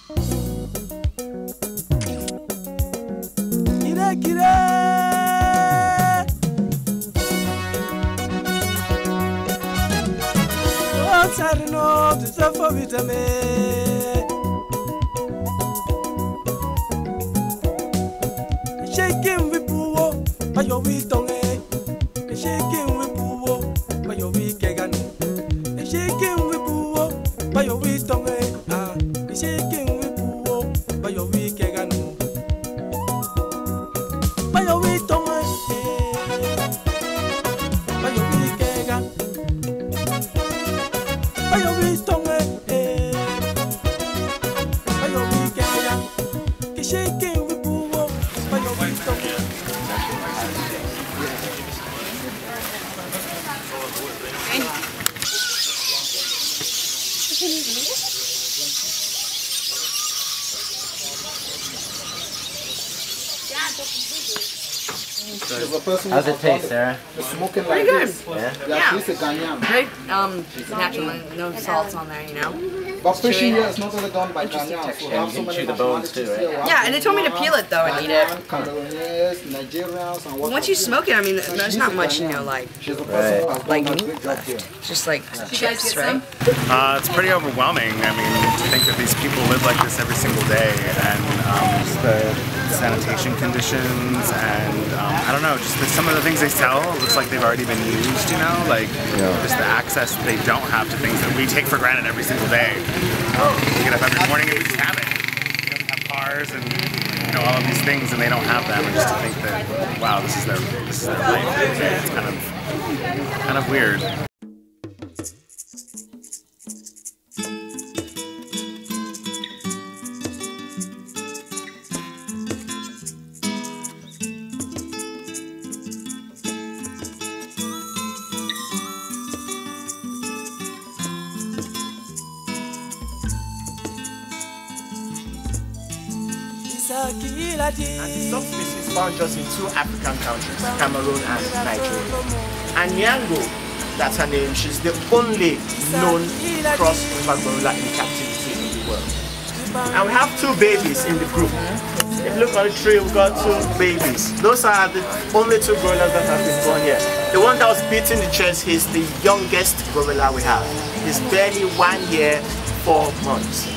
Shaking with Puo, by your wheat on it. Shaking with Puo, by your week again. Shaking with Puo, by your wheat on it. Shaking with Puo, by your week again. By your wheat on it. By your week again. By your wheat on it. By your week again. Shaking with Puo, by your wheat on it. How's it taste, Sarah? Smoking pretty like good. this. Yeah. She's a Ghanaian. Very natural, no salts on there, you know. But fishing here is not only done by Ghanaians. So And you can chew the bones too, right? Yeah, and they told me to peel it though and eat it. Cameroonians, Nigerians, and what. Once you smoke it, I mean, there's not much, you know, like meat left. It's just like chips, right? It's pretty overwhelming. I mean, to think that these people live like this every single day, and just the sanitation conditions, and I don't know, just some of the things they sell, it looks like they've already been used, you know, like just the access that they don't have to things that we take for granted every single day. We get up every morning and we just have it. We don't have cars and, you know, all of these things, and they don't have them, and just to think that, wow, this is their life every day. It's kind of weird. And the subspecies is found just in 2 African countries, Cameroon and Nigeria. And Nyango, that's her name, she's the only known cross-river gorilla in captivity in the world. And we have 2 babies in the group. If you look on the tree, we've got 2 babies. Those are the only 2 gorillas that have been born here. The one that was beating the chest is the youngest gorilla we have. He's barely 1 year, 4 months.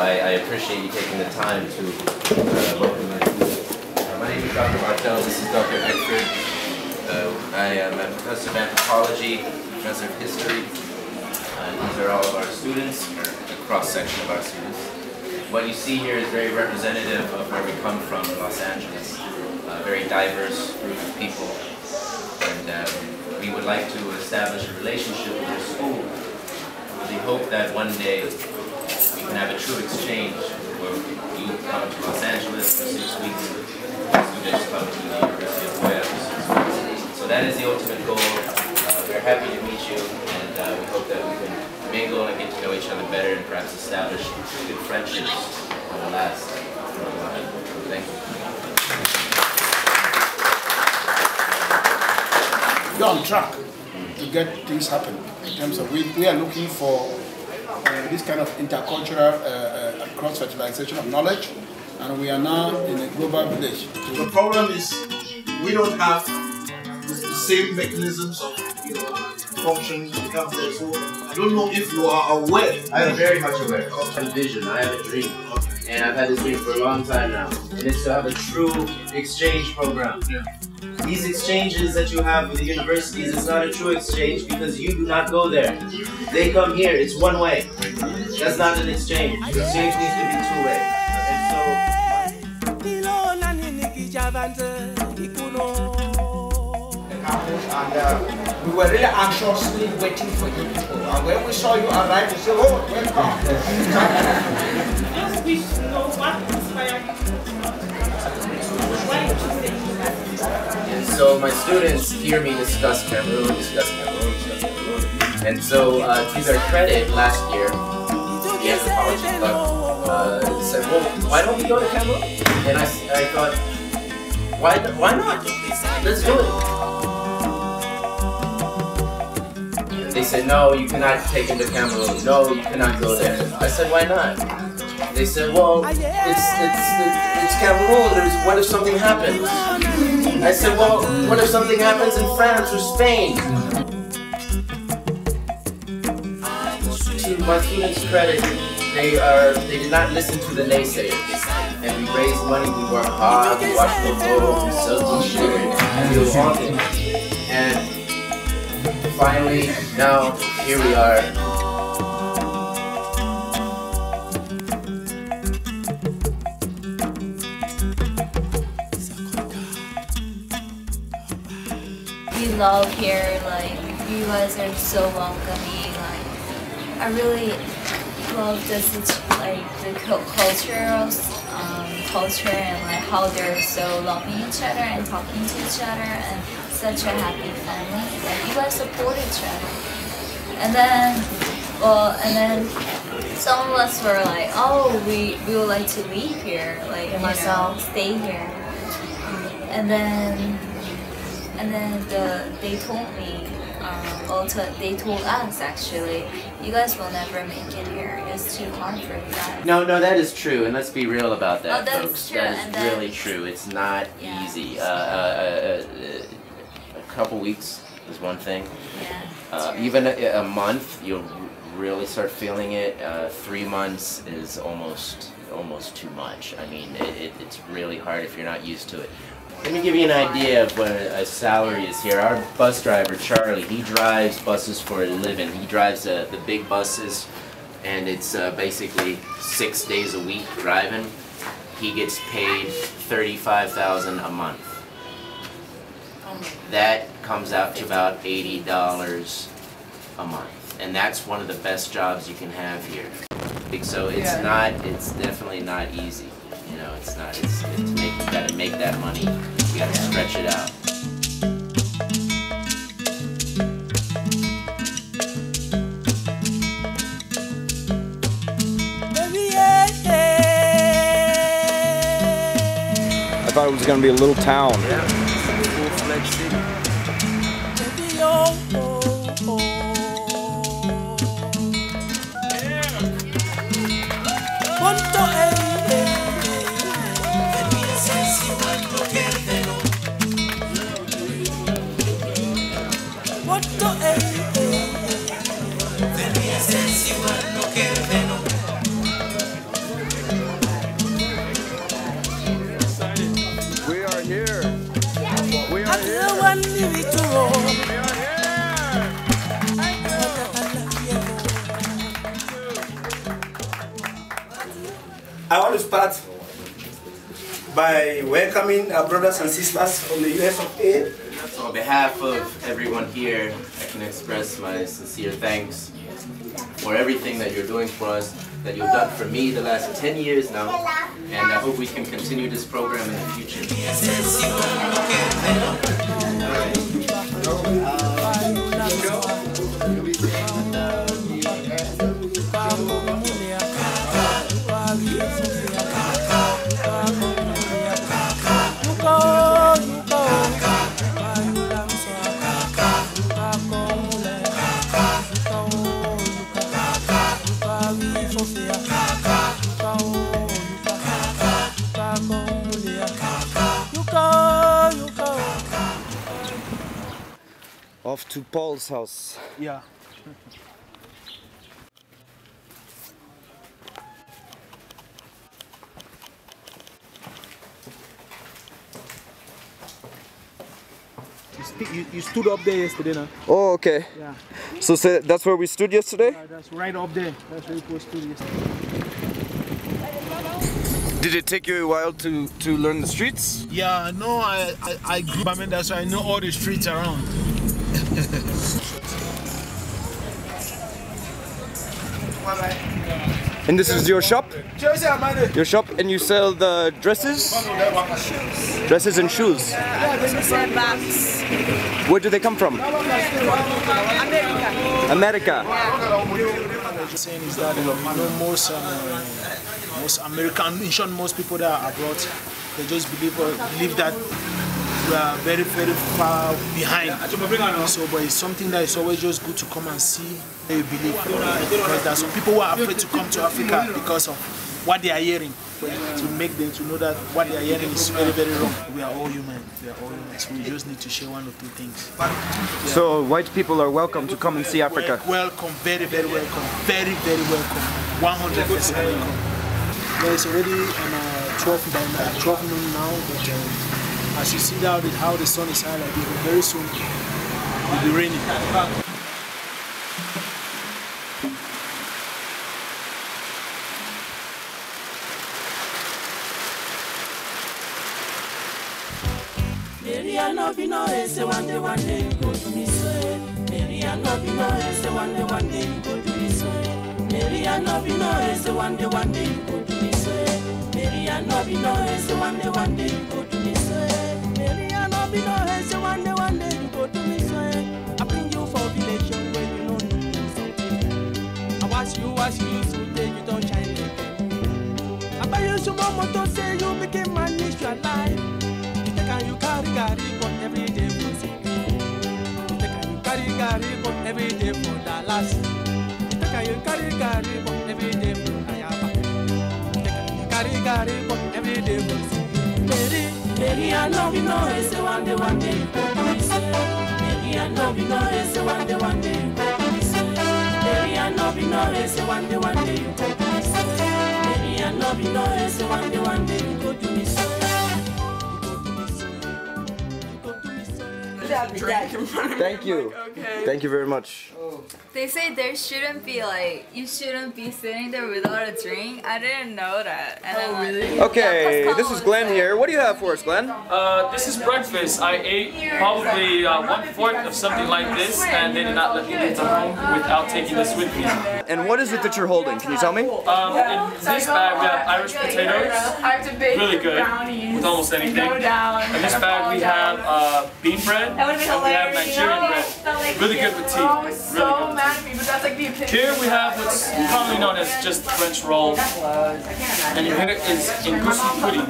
I appreciate you taking the time to welcome me. My name is Dr. Martel, this is Dr. Eckford. I am a professor of anthropology, professor of history. These are all of our students, or a cross-section of our students. What you see here is very representative of where we come from in Los Angeles. A very diverse group of people. And we would like to establish a relationship with your school with the hope that one day we can have a true exchange where you come to Los Angeles for 6 weeks, students come to the University of Guaya for 6 weeks. So that is the ultimate goal. We're happy to meet you, and we hope that we can mingle and get to know each other better and perhaps establish good friendships that will last for a while. Thank you. We're on track to get things happen in terms of we are looking for this kind of intercultural cross-fertilization of knowledge, and we are now in a global village. The problem is we don't have the same mechanisms of function when it comes there. So I don't know if you are aware. I am very much aware. I have a vision, I have a dream. And I've had this dream for a long time now. And it's to have a true exchange program. Yeah. These exchanges that you have with the universities, it's not a true exchange because you do not go there. They come here, it's one way. That's not an exchange. The exchange needs to be two-way. And we were really anxiously waiting for you people. And when we saw you arrive, we said, oh, welcome. Just wish to know what inspired you. so my students hear me discuss Cameroon. And so, to their credit, last year, the anthropology club said, well, why don't we go to Cameroon? And I thought, why not? Let's do it. And they said, no, you cannot take him to Cameroon. No, you cannot go there. I said, why not? They said, well, it's Cameroon. What if something happens? I said, well, what if something happens in France or Spain? To my students' credit, they did not listen to the naysayers. And we raised money, we worked hard, we watched the photos, we sold t-shirts, and we were haunted. And finally, now, here we are. We love here, like, you guys are so welcoming, like, I really love this, like, the culture and like how they're so loving each other and talking to each other and such a happy family. Like, you guys support each other. And then some of us were like, oh, we would like to leave here, like, myself, stay here. And then they told me, they told us actually, you guys will never make it here. It's too hard for you guys. No, that is true, and let's be real about that, that's folks. true. That is really true. It's not easy. A couple weeks is one thing. Yeah. Even a month, you'll really start feeling it. 3 months is almost too much. I mean, it's really hard if you're not used to it. Let me give you an idea of what a salary is here. Our bus driver, Charlie, he drives buses for a living. He drives the big buses, and it's basically 6 days a week driving. He gets paid $35,000 a month. That comes out to about $80 a month, and that's one of the best jobs you can have here. So it's definitely not easy. You know, it's not. You gotta make that money. You gotta stretch it out. I thought it was gonna be a little town. Yeah, full-fledged city. We are here. We are here. I want to start by welcoming our brothers and sisters from the US of A. So on behalf of everyone here, I can express my sincere thanks for everything that you're doing for us, that you've done for me the last 10 years now, and I hope we can continue this program in the future. Off to Paul's house. Yeah. You stood up there yesterday, no? Oh, okay. Yeah. So that's where we stood yesterday? Yeah, that's right up there. That's where we stood yesterday. Did it take you a while to learn the streets? Yeah, no, I grew up, that's why I know all the streets around. Bye-bye. And this is your shop? Your shop, and you sell the dresses? Dresses and shoes? Yeah, we sell bags. Where do they come from? America. Saying is that most American, in short, most people that are abroad, they just believe that we are very, very far behind. So, but it's something that is always just good to come and see. They believe because there are some people who are afraid to come to Africa because of what they are hearing. To make them to know that what they are hearing is very, very wrong. We are all human. We are all human. So we just need to share one or two things. Yeah. So white people are welcome to come and see Africa. Welcome, very, very welcome, very, very welcome, 100% welcome. Well, it's already 12 noon now, but as you see now how the sun is high like this, very soon it will be raining. One day you go to me say, Mary and love you know, say one day you go to me say, Mary and love you know, say one day you go to me say, Mary and love you know, say one day you go to me say, Mary and love you know, say one day you go to me say, I bring you for village where you know something. I wash you so that you don't shine again. I buy you some more to say you became man, it's your life. You carry, but every day for something. You carry, but every day for Dallas. You carry, but every day for Ayaba. You carry, but every day for something. Mary, I love you, no, it's one day you go to me say. Mary, I love you, no, it's one day you go to me say. Mary, I love you, no, it's one day you go to me say. Mary, I love you, no, it's one day you go to me say. Thank you. Okay. Thank you very much. They say there shouldn't be you shouldn't be sitting there without a drink. I didn't know that. And really? Okay, this is Glenn here. What do you have for us, Glenn? This is breakfast. I ate probably 1/4 of something like this, and they did not let me leave the home without taking this with me. And what is it that you're holding? Can you tell me? In this bag we have Irish potatoes, really good, with almost anything. In this bag we have bean bread, and we have Nigerian bread, really good with tea, really good. Here we have what's commonly known as just French rolls, and here is Ngusu pudding.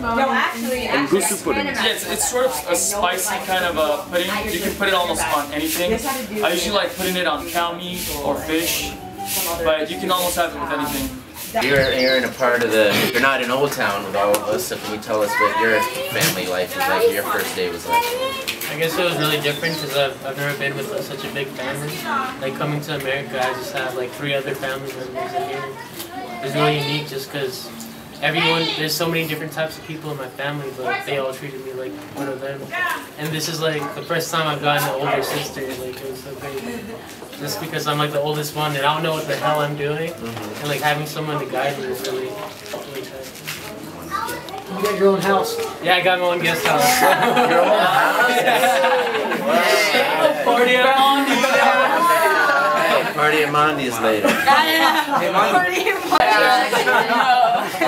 Ngusu pudding. Yeah, it's sort of a spicy kind of a pudding. You can put it almost on anything. I usually like putting it on cow meat or fish, but you can almost have it with anything. You're in a part of you're not in Old Town with all of us, so can you tell us what your family life was like, your first day was like? I guess it was really different because I've never been with such a big family. Like coming to America, I just have like 3 other family members in here. It's really unique just because there's so many different types of people in my family, but they all treated me like one of them. And this is like the first time I've gotten an older sister, like it was so great. Just because I'm like the oldest one and I don't know what the hell I'm doing. And like having someone to guide me is really tight. You got your own house? Yeah, I got my own guest house. Your own house? Party at Mondi's. Party at Mondi's later.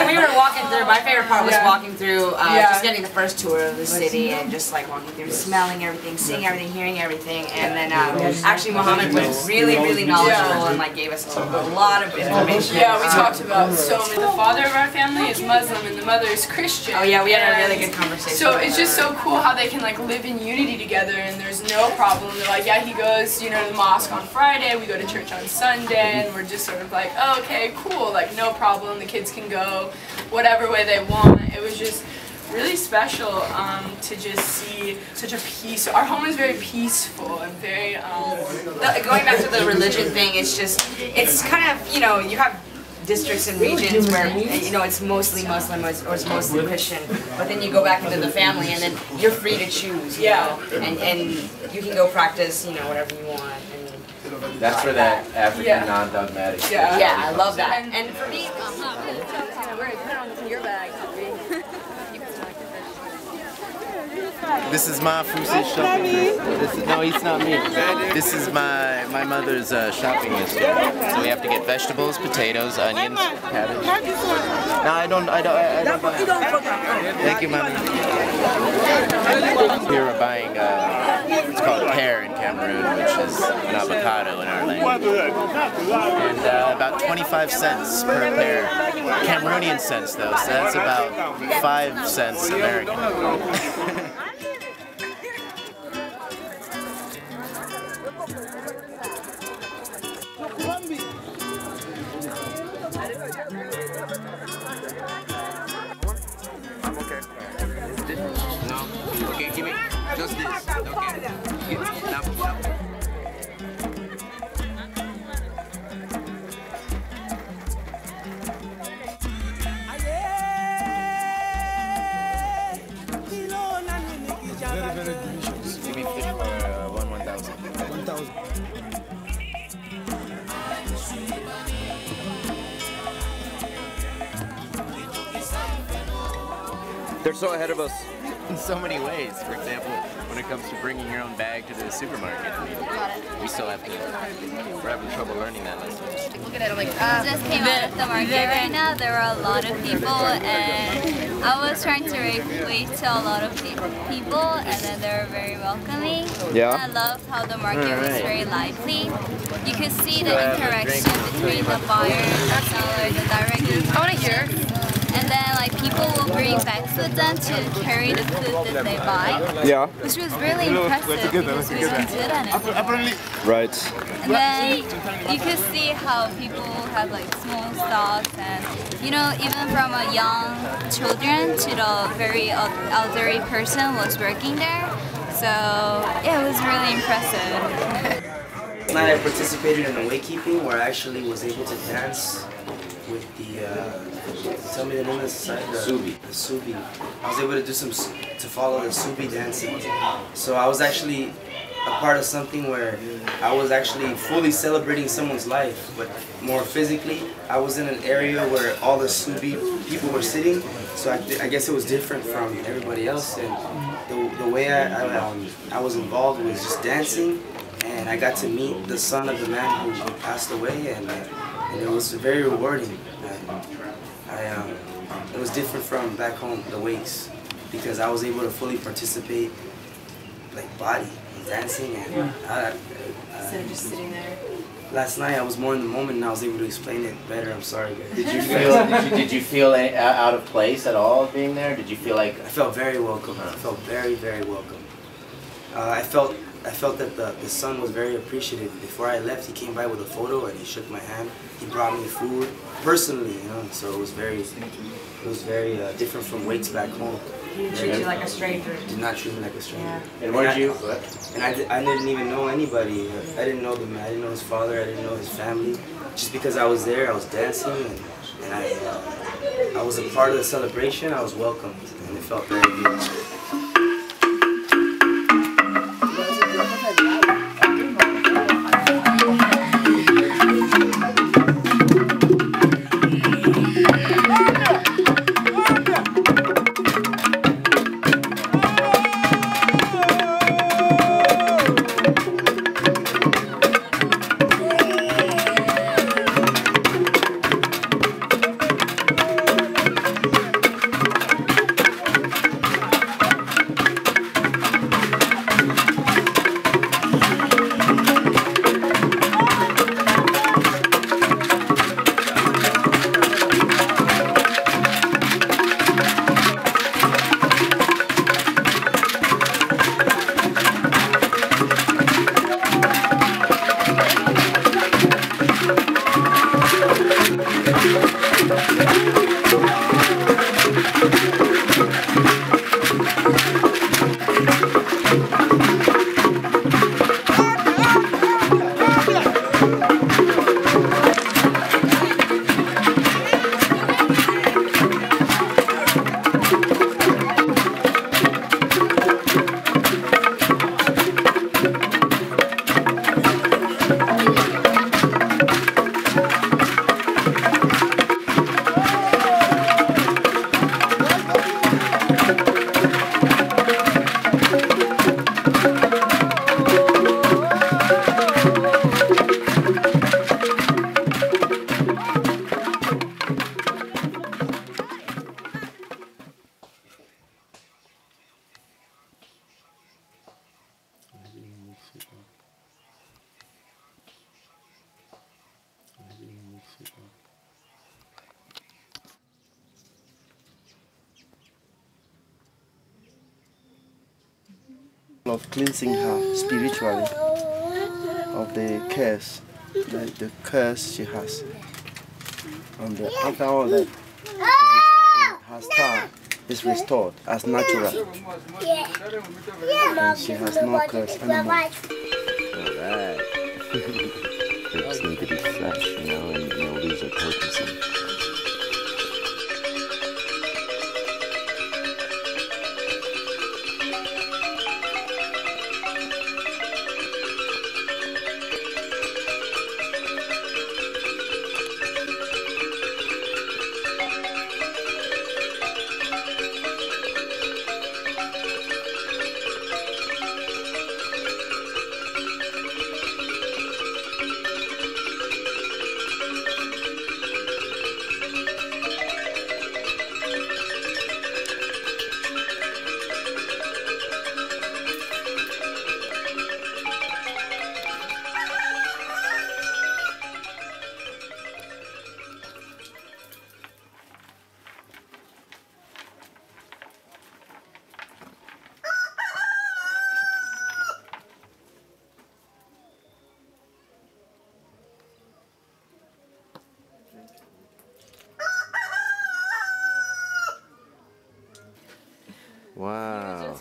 We were walking through, my favorite part was walking through, just getting the first tour of the city and just like walking through, smelling everything, seeing everything, hearing everything. And then actually Mohammed was really, really knowledgeable and like gave us a lot of information. Yeah, we talked about so many. The father of our family is Muslim and the mother is Christian. Oh yeah, we had a really good conversation. So it's just so cool how they can like live in unity together and there's no problem. They're like, yeah, he goes, to the mosque on Friday, we go to church on Sunday, and we're just sort of like, oh, okay, cool, like no problem, the kids can go whatever way they want. It was just really special to just see such a peace. Our home is very peaceful and very going back to the religion thing, it's kind of, you have districts and regions where it's mostly Muslim or it's mostly Christian, but then you go back into the family and then you're free to choose, and you can go practice whatever you want. That's where that African non-dogmatic. Yeah, I love that. And for me, We're gonna put it on your bag. This is my Fusi's shopping. No, it's not me. This is my mother's shopping list. So we have to get vegetables, potatoes, onions, cabbage. No, I don't. Thank you, mommy. Here we're buying, it's called a pear in Cameroon, which is an avocado in our language. And about 25 cents per pear. Cameroonian cents though, so that's about 5 cents American. No? Okay, give me just this. Okay. Now. Very delicious. Give me fish for 1,000. 1,000. They're so ahead of us. In so many ways. For example, when it comes to bringing your own bag to the supermarket, I mean, we still have to, we're having trouble learning that lesson. Look at it, I'm like, Just came out of the market right now. There are a lot of people, and I was trying to relate to a lot of people, and then they were very welcoming. Yeah. I love how the market was very lively. You could see the interaction between the buyer and the seller, the direct interaction. I want to hear. And then like people will bring bags with them to carry the food that they buy. Yeah. Which was really impressive because we don't do that anymore. Right. And then you could see how people have like small stalls, and you know, even from a young children to the very elderly person was working there. So yeah, it was really impressive. Last night I participated in a waykeeping where I actually was able to dance with the, tell me the name of the society? Subi. The Subi. I was able to do to follow the Subi dancing. So I was actually a part of something where I was actually fully celebrating someone's life, but more physically. I was in an area where all the Subi people were sitting, so I guess it was different from everybody else. And the way I was involved was just dancing, and I got to meet the son of the man who passed away, and it was very rewarding. It was different from back home, the wakes, because I was able to fully participate, like body, dancing, and Instead of just sitting there. Last night I was more in the moment and I was able to explain it better. I'm sorry, guys. Did you feel out of place at all being there? Did you feel like... I felt very welcome. I felt very, very welcome. I felt that the son was very appreciative. Before I left, he came by with a photo and he shook my hand. He brought me food personally, you know. So it was very different from wakes back home. He didn't treat you like a stranger. Did not treat me like a stranger. Yeah. And where did you? And I didn't even know anybody. I didn't know them. I didn't know his father. I didn't know his family. Just because I was there, I was dancing, and I was a part of the celebration. I was welcomed, and it felt very good. of cleansing her spiritually of the curse, the curse she has. And after all that, her star is restored as natural. And she has no curse anymore. Alright. Grapes need to be fresh, you know, and lose their potency. Wow.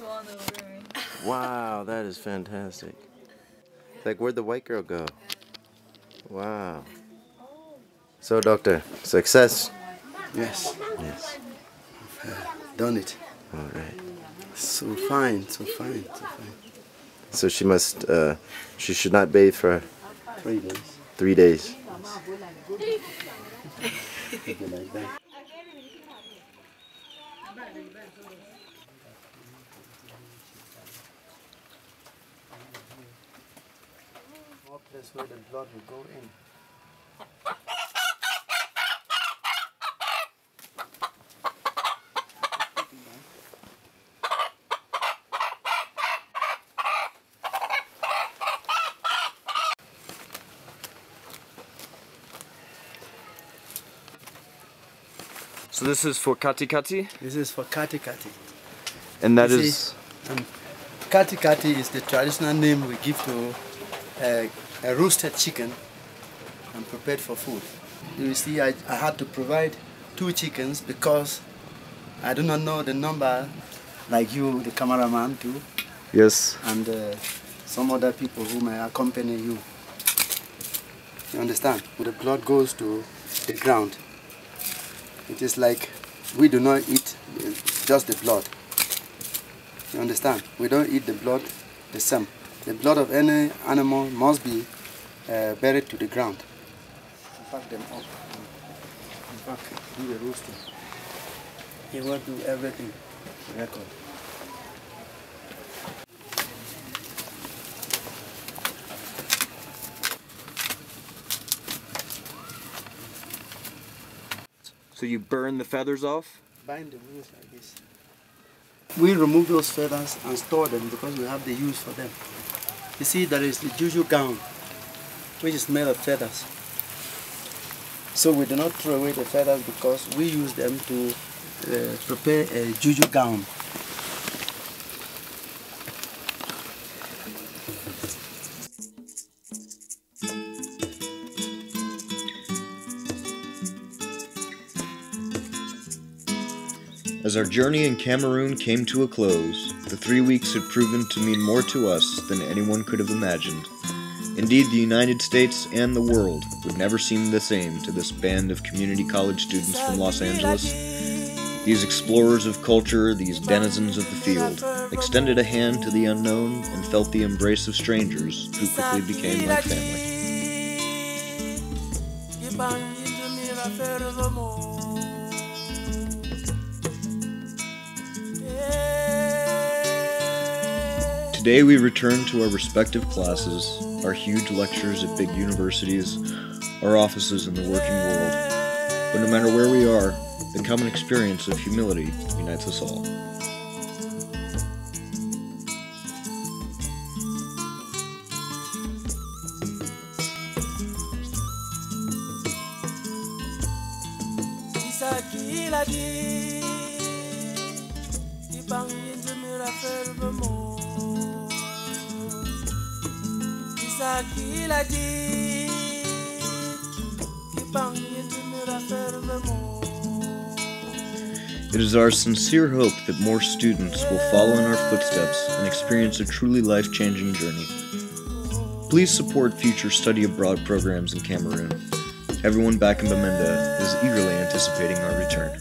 Wow, that is fantastic. Like, where'd the white girl go? Wow. So, doctor, success? Yes. Yes. Done it. All right. So fine, so fine, so fine. So she must, she should not bathe for 3 days. 3 days. Like that. More place where the blood will go in. So this is for kati kati? This is for kati kati. And that You is... see, kati kati is the traditional name we give to a roasted chicken and prepared for food. You see, I had to provide 2 chickens because I do not know the number like you, the cameraman too. Yes. And some other people who may accompany you. You understand? When the blood goes to the ground, it is like we do not eat just the blood. You understand? We don't eat the blood the same. The blood of any animal must be buried to the ground. Pack them up. Pack, do the roasting. He will do everything. Record. So you burn the feathers off? Bind the wings like this. We remove those feathers and store them because we have the use for them. You see, there is the juju gown, which is made of feathers. So we do not throw away the feathers because we use them to prepare a juju gown. As our journey in Cameroon came to a close, the 3 weeks had proven to mean more to us than anyone could have imagined. Indeed, the United States and the world would never seem the same to this band of community college students from Los Angeles. These explorers of culture, these denizens of the field, extended a hand to the unknown and felt the embrace of strangers who quickly became like family. Today we return to our respective classes, our huge lectures at big universities, our offices in the working world. But no matter where we are, the common experience of humility unites us all. It is our sincere hope that more students will follow in our footsteps and experience a truly life-changing journey. Please support future study abroad programs in Cameroon. Everyone back in Bamenda is eagerly anticipating our return.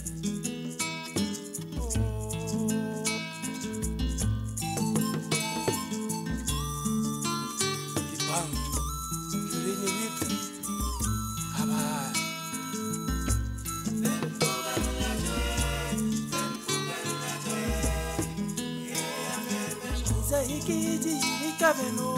Ikiji ikaveno